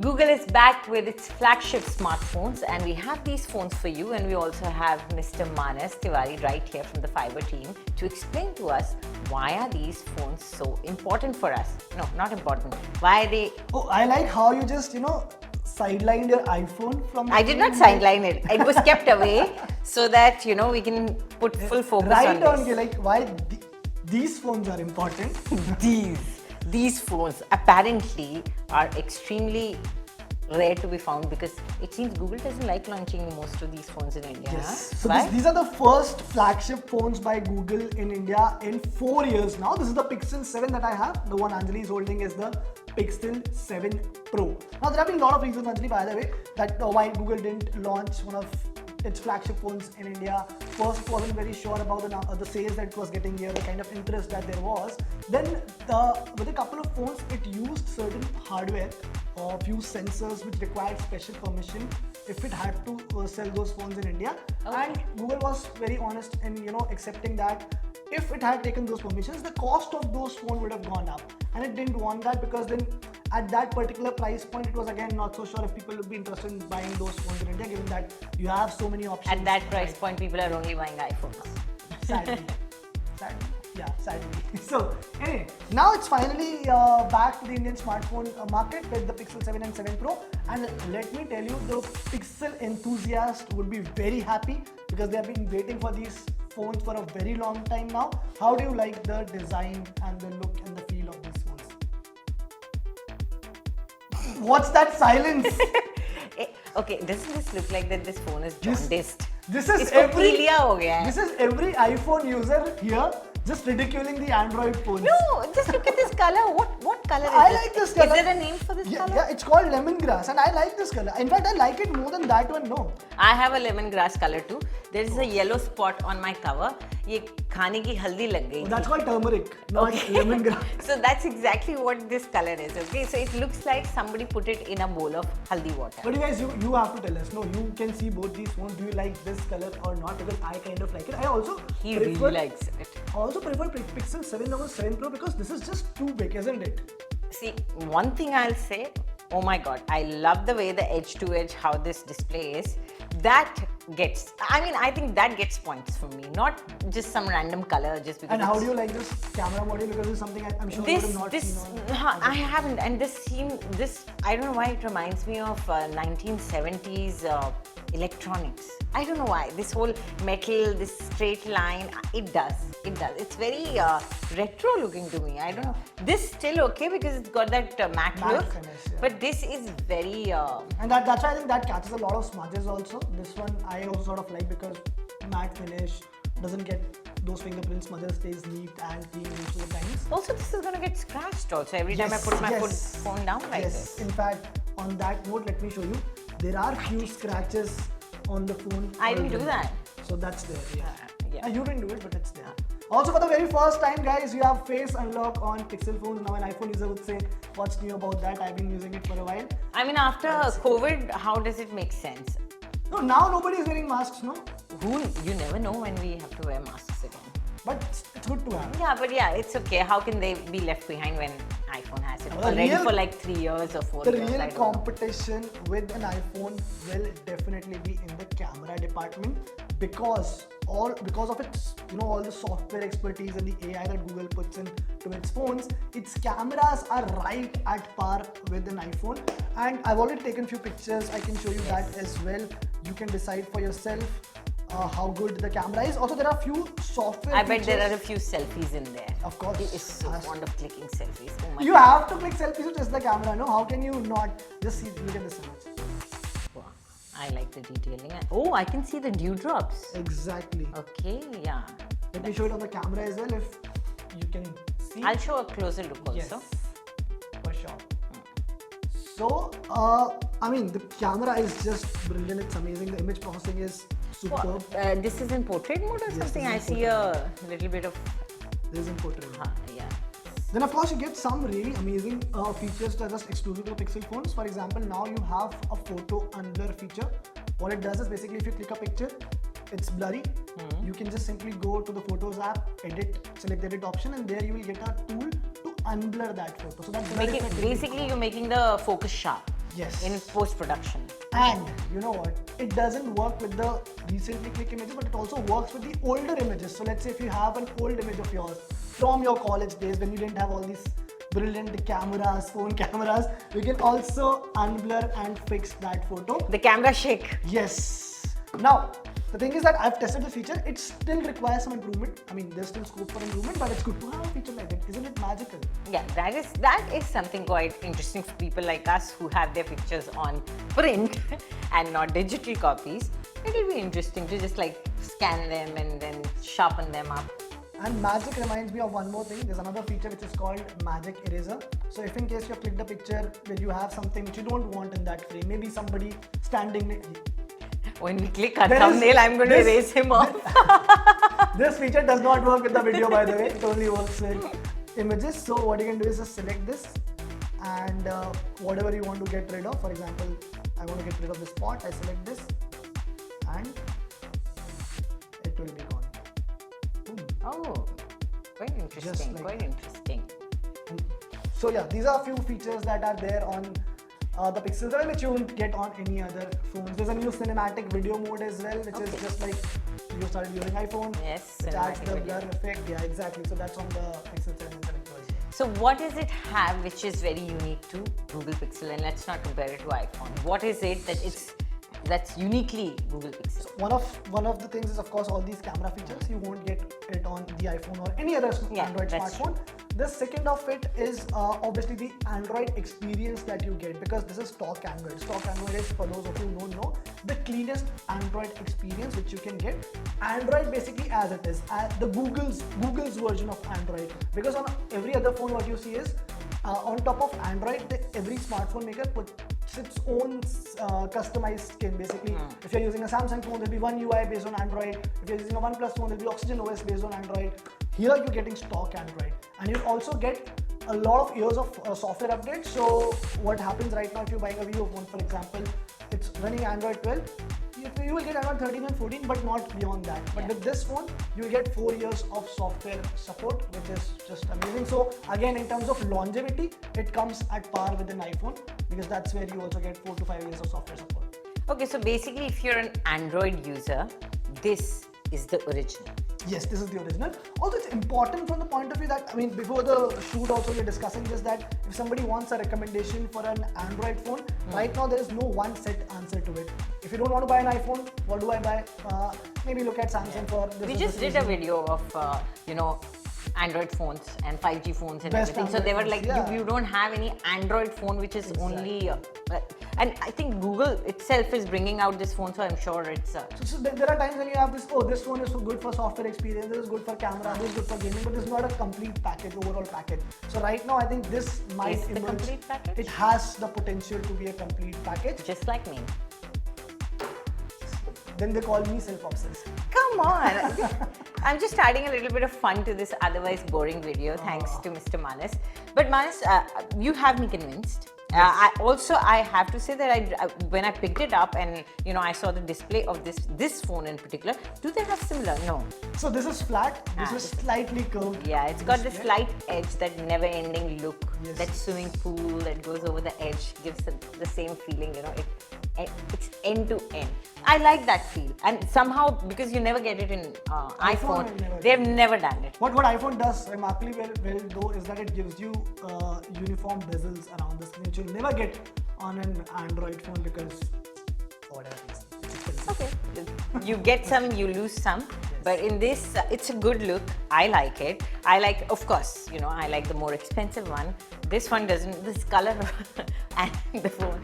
Google is back with its flagship smartphones, and we have these phones for you, and we also have Mr. Manas Tiwari right here from the Fiber team to explain to us why are these phones so important for us. No, not important. Why are they... Oh, I like how you just, sidelined your iPhone from... I did not sideline it. It was kept away so that, we can put full focus right on this. Like why these phones are important. These phones apparently are extremely rare to be found because it seems Google doesn't like launching most of these phones in India. Yes. Huh? So these are the first flagship phones by Google in India in 4 years now. This is the Pixel 7 that I have. The one Anjali is holding is the Pixel 7 Pro. Now there have been a lot of reasons, Anjali, by the way, that why Google didn't launch one of its flagship phones in India. First, it wasn't very sure about the sales that it was getting here, the kind of interest that there was. Then, with a couple of phones, it used certain hardware or few sensors which required special permission if it had to sell those phones in India. Okay. And Google was very honest in accepting that if it had taken those permissions, the cost of those phones would have gone up. And it didn't want that because then at that particular price point, it was again not so sure if people would be interested in buying those phones in India, given that you have so many options. At that price point, people are only buying iPhones. Sadly. Sadly. So, anyway, now it's finally back to the Indian smartphone market with the Pixel 7 and 7 Pro. And let me tell you, the Pixel enthusiasts would be very happy because they have been waiting for these phones for a very long time now. How do you like the design and the look and the feel of these phones? What's that silence? Okay, doesn't this look like that this phone is jaundiced? This is every iPhone user here just ridiculing the Android phones. No, just look at this color. What color is I this? like this color. Is there a name for this color? Yeah, it's called lemongrass, and I like this color. In fact, I like it more than that one. No, I have a lemongrass color too. There is a yellow spot on my cover. ये खाने की हल्दी लग गई. that's called turmeric, not lemongrass. So that's exactly what this color is. Okay, so it looks like somebody put it in a bowl of haldi water. But you guys, you have to tell us. No, you can see both these phones. Do you like this color or not? Because I kind of like it. I also He really likes it. Also prefer Pixel 7 over 7 Pro because this is just too big, isn't it? See, one thing I'll say, oh my god, I love the way the edge to edge, how this display is. I think that gets points for me, not just some random color just because. And how do you like this camera module? Because this is something I'm sure you would have not seen on. I haven't, and I don't know why it reminds me of 1970s electronics. I don't know why. This whole metal, this straight line, it does. It's very retro looking to me. I don't know. This still okay because it's got that matte look. Finish, yeah. But this is very... And that's why I think that catches a lot of smudges also. This one I also sort of like because matte finish, doesn't get those fingerprint smudges, stays neat and clean most of the times. Also, this is going to get scratched also every time I put my phone down like this. In fact, on that note, let me show you. There are few scratches on the phone. I didn't do that. So that's there, yeah. You didn't do it, but it's there. Also, for the very first time, guys, you have face unlock on Pixel phones. Now, an iPhone user would say, what's new about that? I've been using it for a while. I mean, after COVID, how does it make sense? No, now nobody is wearing masks, no? You never know when we have to wear masks again. But it's good to have. Yeah, but it's okay. How can they be left behind when iPhone has it already for like 3 years or 4 years? The real competition with an iPhone will definitely be in the camera department because of its all the software expertise and the AI that Google puts into its phones. Its cameras are right at par with an iPhone, and I've already taken few pictures. I can show you that as well. You can decide for yourself how good the camera is. Also, there are few software I bet features. there are a few selfies in there. Of course. He is so fond of clicking selfies. Oh my You God. have to click selfies to test the camera, no? How can you not? Just see, look at this image. Wow. I like the detailing. Oh, I can see the dewdrops. Exactly. Okay, yeah. Let me show it on the camera as well if you can see. I'll show a closer look also. Yes, for sure. So, the camera is just brilliant. It's amazing. The image processing is superb. This is in portrait mode or something? I this is see a little bit of... This is in portrait. yeah. Then of course you get some really amazing features that are just exclusive to Pixel phones. For example, now you have a photo unblur feature. What it does is basically if you click a picture, it's blurry. You can just simply go to the Photos app, edit, select the edit option, and there you will get a tool to unblur that photo. So that Basically, you're making the focus sharp. Yes. in post-production. And you know what? It doesn't work with the recently click images, but it also works with the older images. So let's say if you have an old image of yours from your college days when you didn't have all these brilliant cameras, phone cameras, you can also unblur and fix that photo. The camera shake. Yes. Now, the thing is that I've tested the feature. It still requires some improvement. I mean, there's still scope for improvement, but it's good to have a feature like it. Isn't it magical? Yeah, that is something quite interesting for people like us who have their pictures on print and not digital copies. It will be interesting to just like scan them and then sharpen them up. And magic reminds me of one more thing. There's another feature which is called magic eraser. So if in case you have clicked a picture where you have something which you don't want in that frame, maybe somebody standing. When we click our thumbnail, I'm going to erase him off. This feature does not work with the video, by the way. It only works with images. So what you can do is just select this and whatever you want to get rid of. For example, I want to get rid of this spot. I select this and it will be gone. Boom. Oh, quite interesting. like Quite interesting. So yeah, these are a few features that are there on the Pixel 7 which you won't get on any other phones. There's a new cinematic video mode as well, which is just like you started using iPhone. Yes, which adds cinematic the video. blur effect. Yeah, exactly. So that's on the Pixel 7 Select version. So what does it have which is very unique to Google Pixel? And let's not compare it to iPhone. What is it that's uniquely Google Pixel? One of the things is of course all these camera features. You won't get it on the iPhone or any other Android that's smartphone. The second of it is obviously the Android experience that you get, because this is stock Android. Stock Android is, for those of you who don't know, the cleanest Android experience which you can get. Android basically as it is, the Google's version of Android. Because on every other phone what you see is on top of Android, every smartphone maker puts its own customized skin. Basically, if you're using a Samsung phone, there'll be one UI based on Android. If you're using a OnePlus phone, there'll be Oxygen OS based on Android. Here you're getting stock Android, and you also get a lot of years of software updates. So what happens right now if you're buying a Vivo phone, for example, it's running Android 12. You will get Android 13 and 14, but not beyond that. But with this phone, you will get 4 years of software support, which is just amazing. So again, in terms of longevity, it comes at par with an iPhone, because that's where you also get 4 to 5 years of software support. Okay, so basically if you're an Android user, this is the original. Yes, this is the original. Also, it's important from the point of view that, I mean, before the shoot also we were discussing this, that if somebody wants a recommendation for an Android phone, right now there is no one set answer to it. If you don't want to buy an iPhone, what do I buy? Maybe look at Samsung for this. We just did a video of, Android phones and 5G phones and Best everything. So they were Android like, phones, yeah. you don't have any Android phone which is only, and I think Google itself is bringing out this phone, so I'm sure it's. So there are times when you have this, oh, this phone is good for software experience, this is good for camera, this is good for gaming, but it's not a complete package, overall package. So right now I think this might Is the emerge. complete package? It has the potential to be a complete package. Just like me. Then they call me self-obsessed. Come on. I'm just adding a little bit of fun to this otherwise boring video, thanks to Mr. Manas. But Manas, you have me convinced. I have to say that when I picked it up and I saw the display of this phone in particular, do they have similar? No. So this is flat, this is slightly curved. Yeah, it's got this slight edge, that never-ending look, Yes. that swimming pool that goes over the edge gives the same feeling. It's end to end. I like that feel, and somehow because you never get it in iPhone, they've never done it. What iPhone does remarkably well though is that it gives you uniform bezels around the screen, which you'll never get on an Android phone because whatever it is. Okay, you get some, you lose some, but in this, it's a good look. I like it. I like, of course, I like the more expensive one. This one doesn't. This color and the phone,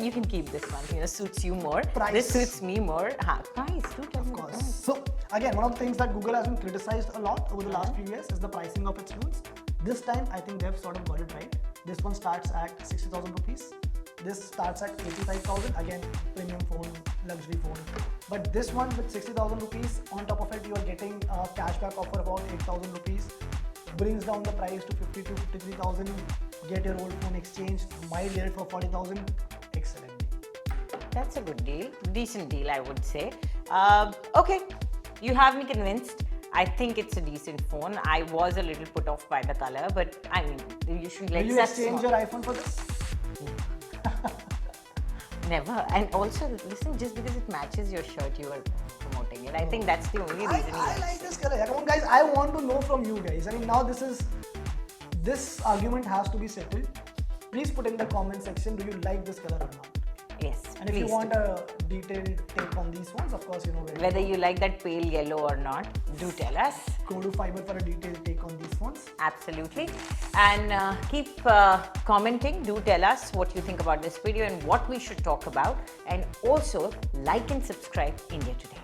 you can keep this one. Suits you more. Price. This suits me more. Price, do tell me the Of course. price. So again, one of the things that Google has been criticized a lot over the last few years is the pricing of its phones. This time, I think they've sort of got it right. This one starts at 60,000 rupees. This starts at 85,000. Again, premium phone, luxury phone. But this one with 60,000 rupees, on top of it, you are getting a cashback offer about 8,000 rupees. Brings down the price to 50 to 53,000. Get your old phone exchanged. Might get it for 40,000. Excellent. That's a good deal. Decent deal, I would say. Okay, you have me convinced. I think it's a decent phone. I was a little put off by the color, but I mean, you should let Will you exchange your iPhone for this? Never. And also, listen, just because it matches your shirt, you are promoting it. I think that's the only reason. I like this color. Yeah, come on, guys. I want to know from you guys. I mean, now this argument has to be settled. Please put in the comment section. Do you like this color or not? Yes. And if you want a detailed take on these ones, of course, you know where. Whether you like that pale yellow or not, do tell us. Go to Fiber for a detailed take on these ones. Absolutely. And keep commenting. Do tell us what you think about this video and what we should talk about. And also like and subscribe India Today.